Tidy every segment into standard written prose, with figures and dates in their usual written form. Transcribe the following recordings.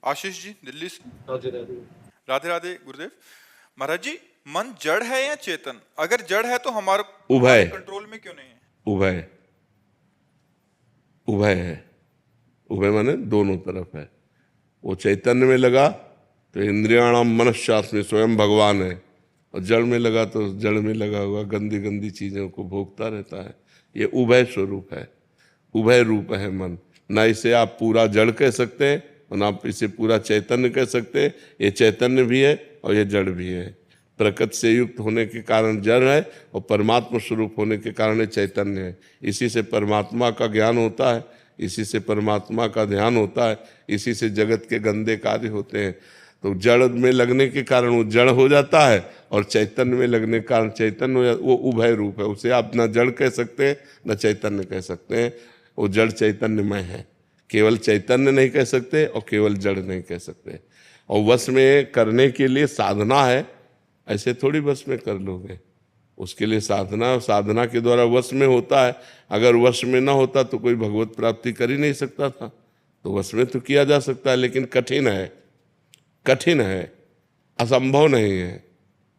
आशीष जी दिल्ली से। राधे राधे। राधे राधे गुरुदेव। महाराज जी, मन जड़ है या चेतन? अगर जड़ है तो हमारे उभय। कंट्रोल में क्यों नहीं है? उभय, उभय है। उभय माने दोनों तरफ है। वो चैतन्य में लगा तो इंद्रियाणाम मनश्शास्त्र स्वयं भगवान है, और जड़ में लगा तो जड़ में लगा हुआ गंदी गंदी चीजों को भोगता रहता है। ये उभय स्वरूप है, उभय रूप है मन। ना इसे आप पूरा जड़ कह सकते हैं और ना आप इसे पूरा चैतन्य कह सकते हैं। ये चैतन्य भी है और ये जड़ भी है। प्रकृति से युक्त होने के कारण जड़ है और परमात्मा स्वरूप होने के कारण ये चैतन्य है। इसी से परमात्मा का ज्ञान होता है, इसी से परमात्मा का ध्यान होता है, इसी से जगत के गंदे कार्य होते हैं। तो जड़ में लगने के कारण वो जड़ हो जाता है और चैतन्य में लगने के कारण चैतन्य हो जाता। वो उभय रूप है। उसे आप न जड़ कह सकते हैं न चैतन्य कह सकते हैं। वो जड़ चैतन्यमय है। केवल चैतन्य नहीं कह सकते और केवल जड़ नहीं कह सकते। और वश में करने के लिए साधना है, ऐसे थोड़ी वश में कर लोगे। उसके लिए साधना, साधना के द्वारा वश में होता है। अगर वश में ना होता तो कोई भगवत प्राप्ति कर ही नहीं सकता था। तो वश में तो किया जा सकता है, लेकिन कठिन है, कठिन है, असंभव नहीं है,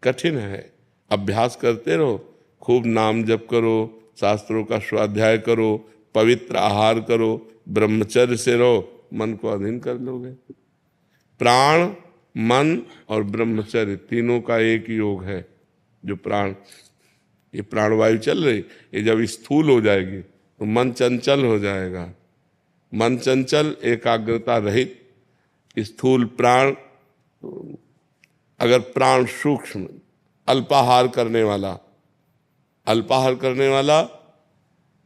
कठिन है। अभ्यास करते रहो, खूब नाम जप करो, शास्त्रों का स्वाध्याय करो, पवित्र आहार करो, ब्रह्मचर्य से रहो, मन को अधीन कर लोगे। प्राण, मन और ब्रह्मचर्य तीनों का एक योग है। जो प्राण, ये प्राणवायु चल रही, ये जब स्थूल हो जाएगी तो मन चंचल हो जाएगा। मन चंचल, एकाग्रता रहित, स्थूल प्राण। अगर प्राण सूक्ष्म, अल्पाहार करने वाला, अल्पाहार करने वाला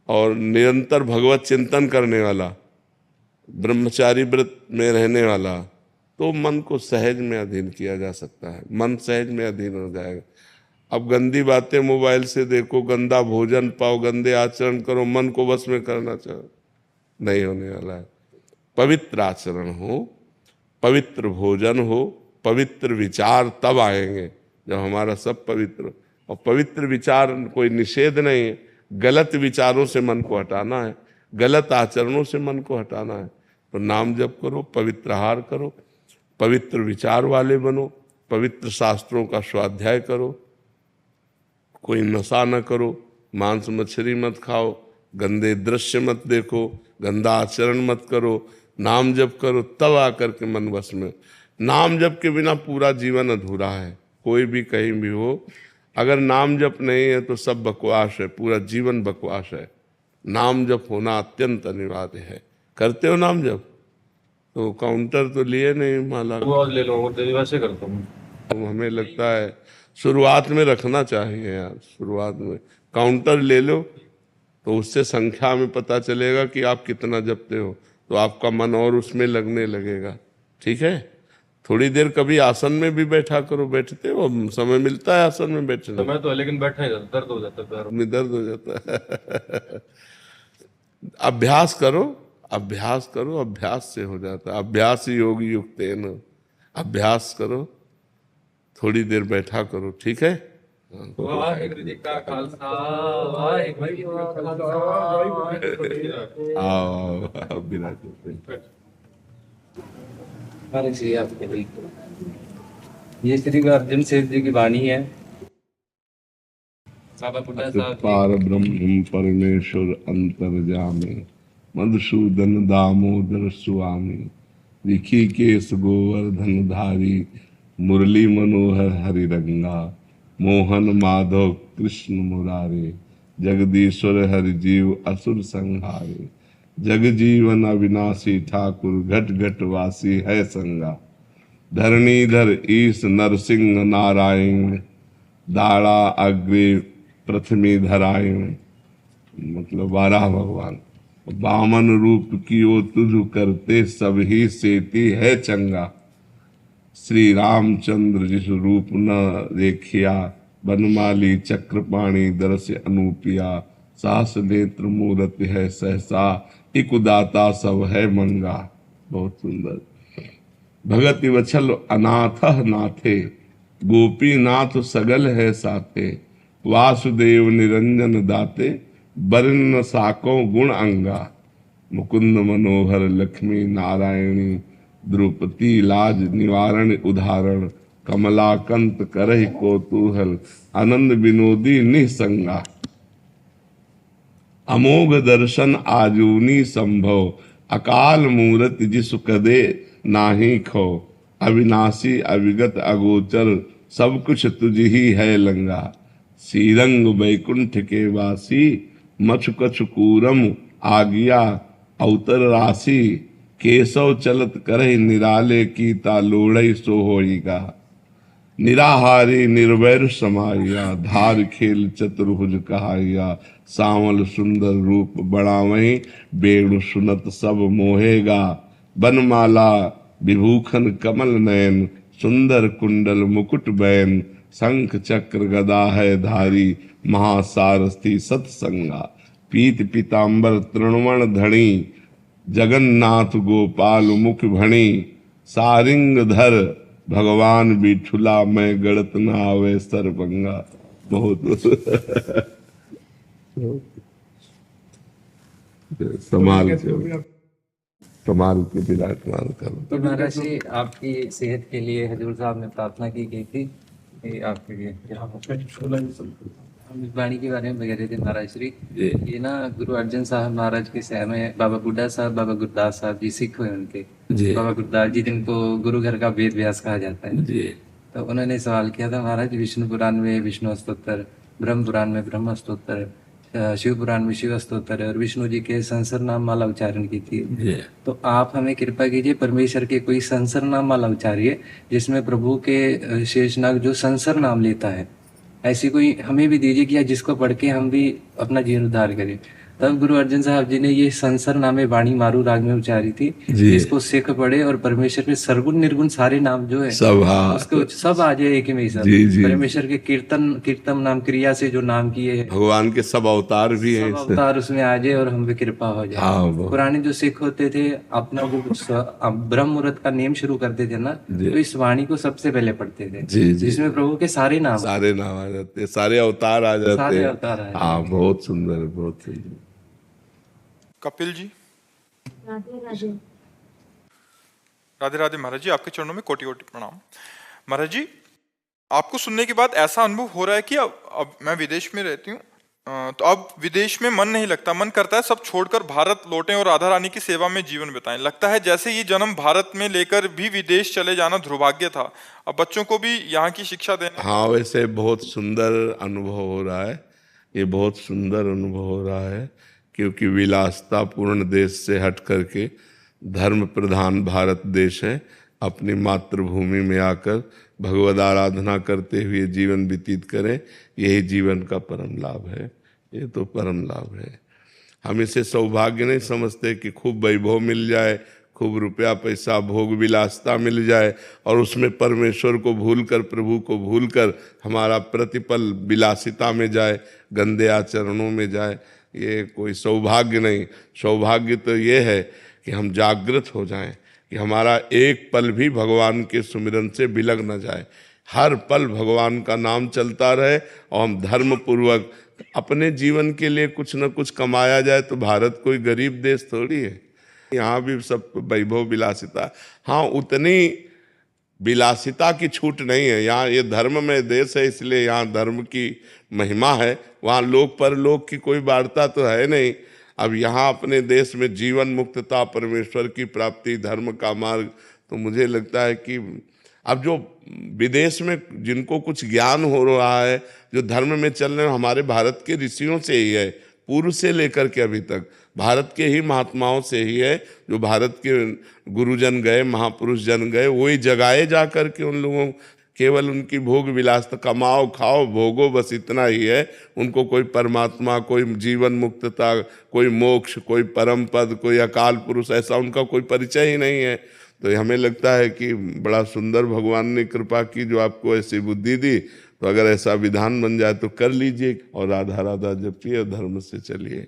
और निरंतर भगवत चिंतन करने वाला, ब्रह्मचारी व्रत में रहने वाला, तो मन को सहज में अधीन किया जा सकता है। मन सहज में अधीन हो जाएगा। अब गंदी बातें मोबाइल से देखो, गंदा भोजन पाओ, गंदे आचरण करो, मन को वश में करना चाहो, नहीं होने वाला है। पवित्र आचरण हो, पवित्र भोजन हो, पवित्र विचार तब आएंगे जब हमारा सब पवित्र। और पवित्र विचार कोई निषेध नहीं है। गलत विचारों से मन को हटाना है, गलत आचरणों से मन को हटाना है। तो नाम जप करो, पवित्र आहार करो, पवित्र विचार वाले बनो, पवित्र शास्त्रों का स्वाध्याय करो, कोई नशा न करो, मांस मछली मत खाओ, गंदे दृश्य मत देखो, गंदा आचरण मत करो, नाम जप करो, तब आकर के मन वश में। नाम जप के बिना पूरा जीवन अधूरा है। कोई भी कहीं भी हो, अगर नाम जप नहीं है तो सब बकवास है, पूरा जीवन बकवास है। नाम जप होना अत्यंत अनिवार्य है। करते हो नाम जप? तो काउंटर तो लिए नहीं माला, ले लो, वैसे करता हूँ। तो हमें लगता है शुरुआत में रखना चाहिए यार। शुरुआत में काउंटर ले लो, तो उससे संख्या में पता चलेगा कि आप कितना जपते हो, तो आपका मन और उसमें लगने लगेगा। ठीक है, थोड़ी देर कभी आसन में भी बैठा करो। बैठते हो, समय मिलता है आसन में बैठने? समय तो है, लेकिन बैठा ही जाता, दर्द हो जाता है पैरों में, दर्द हो जाता है। अभ्यास करो, अभ्यास करो, अभ्यास से हो जाता है। अभ्यास योग युक्त है ना। अभ्यास करो, थोड़ी देर बैठा करो, ठीक है। वाहिगुरु जी का खालसा, वाहिगुरु जी का खालसा। आओ विराज। आपके लिए ये श्री गुरु अर्जन देव जी की वाणी है। बाबा बुड्ढा साहब पार ब्रह्म परमेश्वर अंतर्जामी, मधुसूदन दामोदर स्वामी, ऋषिकेश गोवर्धन धारी, मुरली मनोहर हरिरंगा, मोहन माधव कृष्ण मुरारे, जगदीश्वर हरि जीव असुर संहारे, जग जीवन अविनाशी ठाकुर घट घट वासी है संगा, धरणीधर ईश नरसिंह नारायण, दाड़ा अग्रे प्रथमी धरायण। मतलब 12 भगवान। बामन रूप की ओ तुझ करते सब ही सेती है चंगा, श्री रामचंद्र जिस रूप न देखिया, बनमाली चक्रपाणी दरस अनूपिया, सास नेत्र मूर्ति है सहसा, इकुदाता सब है मंगा। बहुत सुंदर। भगति वछल अनाथ नाथे, गोपीनाथ सगल है साथे, वासुदेव निरंजन दाते, बरन साको गुण अंगा, मुकुंद मनोहर लक्ष्मी नारायणी, द्रुपति लाज निवारण उदाहरण, कमलाकंत करहि कौतूहल, आनंद विनोदी निसंगा, अमोघ दर्शन आजूनी संभव, अकाल मूरत जिसु कदे नाही खो, अविनाशी अविगत अगोचर, सब कुछ तुझ ही है लंगा, श्रीरंग वैकुंठ के वासी, मछु कछु कूरम आगिया अवतर राशि, केशव चलत करहि निराले की तालोड़ई सो होइगा, निराहारी निर्वैर समाया, धार खेल चतुर्भुज कहाया, सांवल सुंदर रूप बढ़ावहीं, बेणु सुनत सब मोहेगा, बनमाला विभूषण कमल नयन, सुंदर कुंडल मुकुट बैन, शंख चक्र गदा है धारी, महासारथी सत्संगा, पीत पीतांबर तृणवण धणी, जगन्नाथ गोपाल मुख भणी, सारिंग धर भगवान बिठुला, मैं गड़त न आवे सरभंगा। बहुत संभाल के विराजमान करो। तो महाराज जी आपकी सेहत के लिए हजूर साहब ने प्रार्थना की गई थी कि आपके लिए हम इस वाणी के बारे में बता रहे थे महाराज श्री। ये ना गुरु अर्जन साहब महाराज के शहर में बाबा बुड्ढा साहब, बाबा गुरदास साहब जी सिख हुए उनके। बाबा गुरदास जी जिनको गुरु घर का वेद व्यास कहा जाता है, तो उन्होंने सवाल किया था महाराज, विष्णु पुराण में विष्णु स्तोत्र, ब्रह्म पुराण में ब्रह्म स्तोत्र, शिव पुराण में शिव स्तोत्र और विष्णु जी के संसर नाम माला उच्चारण की थी। तो आप हमें कृपा कीजिए, परमेश्वर के कोई संसर नाम माला उच्चारिए जिसमें प्रभु के शेषनाग जो संसर नाम लेता है, ऐसी कोई हमें भी दीजिए कि जिसको पढ़ के हम भी अपना जीवन उद्धार करें। तब गुरु अर्जन साहब जी ने ये संसर नामे वाणी मारू राग में उच्चारी थी, इसको सिख पढ़े और परमेश्वर के सरगुण निर्गुण सारे नाम जो है सब, हाँ, उसको सब आ जाए एक ही में सब। परमेश्वर के कीर्तन नाम क्रिया से जो नाम किए हैं, भगवान के सब अवतार भी हैं, सब अवतार उसमें आ जाए और हम पे कृपा हो जाए। हाँ, पुराने जो सिख होते थे अपना जो ब्रह्म मुहूर्त का नेम शुरू करते थे ना, तो इस वाणी को सबसे पहले पढ़ते थे, जिसमें प्रभु के सारे नाम आ जाते, सारे अवतार आ जाते, सारे अवतार आ हाँ, बहुत सुंदर, बहुत सुंदर। कपिल जी। राधे राधे। राधे राधे महाराज जी, आपके चरणों में कोटि कोटि प्रणाम। महाराज जी, आपको सुनने के बाद ऐसा अनुभव हो रहा है कि अब मैं विदेश में रहती हूँ, तो अब विदेश में मन नहीं लगता, मन करता है सब छोड़कर भारत लौटें और राधा रानी की सेवा में जीवन बिताएं। लगता है जैसे ये जन्म भारत में लेकर भी विदेश चले जाना दुर्भाग्य था, अब बच्चों को भी यहाँ की शिक्षा देना। हाँ, वैसे बहुत सुंदर अनुभव हो रहा है, ये बहुत सुंदर अनुभव हो रहा है, क्योंकि विलासता पूर्ण देश से हट करके धर्म प्रधान भारत देश है, अपनी मातृभूमि में आकर भगवद आराधना करते हुए जीवन व्यतीत करें, यही जीवन का परम लाभ है। ये तो परम लाभ है। हम इसे सौभाग्य नहीं समझते कि खूब वैभव मिल जाए, खूब रुपया पैसा भोग विलासता मिल जाए और उसमें परमेश्वर को भूलकर, प्रभु को भूलकर हमारा प्रतिपल विलासिता में जाए, गंदे आचरणों में जाए। ये कोई सौभाग्य नहीं। सौभाग्य तो ये है कि हम जागृत हो जाएं, कि हमारा एक पल भी भगवान के सुमिरन से बिलग न जाए, हर पल भगवान का नाम चलता रहे और हम धर्म पूर्वक अपने जीवन के लिए कुछ न कुछ कमाया जाए। तो भारत कोई गरीब देश थोड़ी है, यहाँ भी सब वैभव विलासिता। हाँ, उतनी विलासिता की छूट नहीं है। यहाँ ये धर्ममय देश है, इसलिए यहाँ धर्म की महिमा है। वहाँ लोक परलोक की कोई वार्ता तो है नहीं। अब यहाँ अपने देश में जीवन मुक्तता, परमेश्वर की प्राप्ति, धर्म का मार्ग, तो मुझे लगता है कि अब जो विदेश में जिनको कुछ ज्ञान हो रहा है, जो धर्म में चल रहे हैं, हमारे भारत के ऋषियों से ही है, पूर्व से लेकर के अभी तक भारत के ही महात्माओं से ही है। जो भारत के गुरुजन गए, महापुरुष जन गए, वही जगाए जा कर के उन लोगों, केवल उनकी भोग विलासता, कमाओ खाओ भोगो, बस इतना ही है। उनको कोई परमात्मा, कोई जीवन मुक्तता, कोई मोक्ष, कोई परम पद, कोई अकाल पुरुष, ऐसा उनका कोई परिचय ही नहीं है। तो हमें लगता है कि बड़ा सुंदर भगवान ने कृपा की जो आपको ऐसी बुद्धि दी। तो अगर ऐसा विधान बन जाए तो कर लीजिए और राधा राधा जपिए और धर्म से चलिए।